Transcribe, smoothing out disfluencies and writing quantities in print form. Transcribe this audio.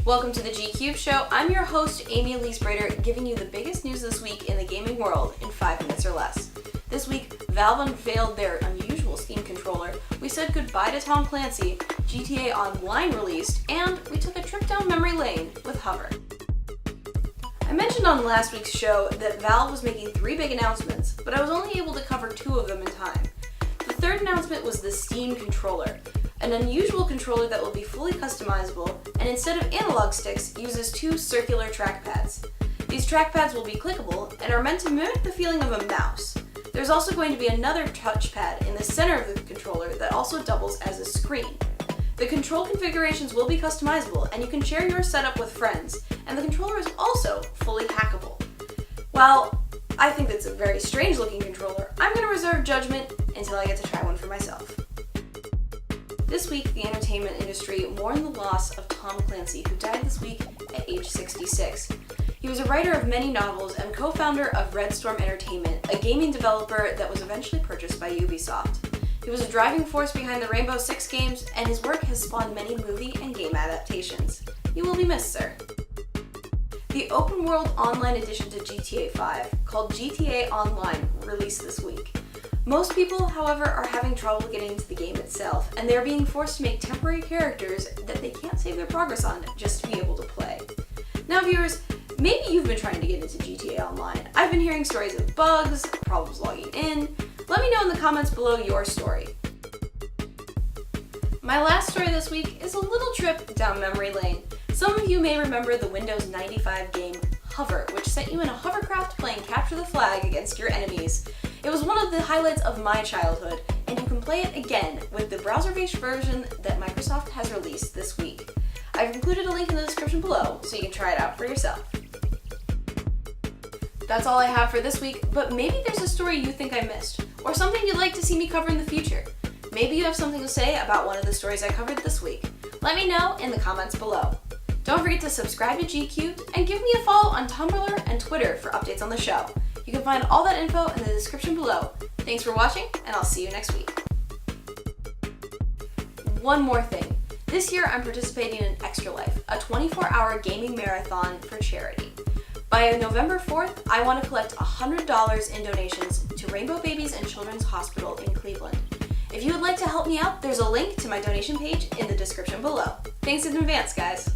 Welcome to the G-Cube Show. I'm your host, Amy Elise Brader, giving you the biggest news this week in the gaming world in 5 minutes or less. This week, Valve unveiled their unusual Steam controller, we said goodbye to Tom Clancy, GTA Online released, and we took a trip down memory lane with Hover. I mentioned on last week's show that Valve was making 3 big announcements, but I was only able to cover 2 of them in time. The third announcement was the Steam controller, an unusual controller that will be fully customizable and instead of analog sticks uses 2 circular trackpads. These trackpads will be clickable and are meant to mimic the feeling of a mouse. There's also going to be another touchpad in the center of the controller that also doubles as a screen. The control configurations will be customizable and you can share your setup with friends, and the controller is also fully hackable. While I think it's a very strange looking controller, I'm going to reserve judgment until I get to try one for myself. This week, the entertainment industry mourned the loss of Tom Clancy, who died this week at age 66. He was a writer of many novels and co-founder of Red Storm Entertainment, a gaming developer that was eventually purchased by Ubisoft. He was a driving force behind the Rainbow Six games, and his work has spawned many movie and game adaptations. You will be missed, sir. The open-world online edition to GTA 5, called GTA Online, released this week. Most people, however, are having trouble getting into the game itself, and they're being forced to make temporary characters that they can't save their progress on just to be able to play. Now viewers, maybe you've been trying to get into GTA Online. I've been hearing stories of bugs, problems logging in. Let me know in the comments below your story. My last story this week is a little trip down memory lane. Some of you may remember the Windows 95 game Hover, which sent you in a hovercraft playing capture the flag against your enemies. It was one of the highlights of my childhood, and you can play it again with the browser-based version that Microsoft has released this week. I've included a link in the description below so you can try it out for yourself. That's all I have for this week, but maybe there's a story you think I missed, or something you'd like to see me cover in the future. Maybe you have something to say about one of the stories I covered this week. Let me know in the comments below. Don't forget to subscribe to G-Cubed and give me a follow on Tumblr and Twitter for updates on the show. You can find all that info in the description below. Thanks for watching, and I'll see you next week. One more thing. This year I'm participating in Extra Life, a 24-hour gaming marathon for charity. By November 4th, I want to collect $100 in donations to Rainbow Babies and Children's Hospital in Cleveland. If you would like to help me out, there's a link to my donation page in the description below. Thanks in advance, guys.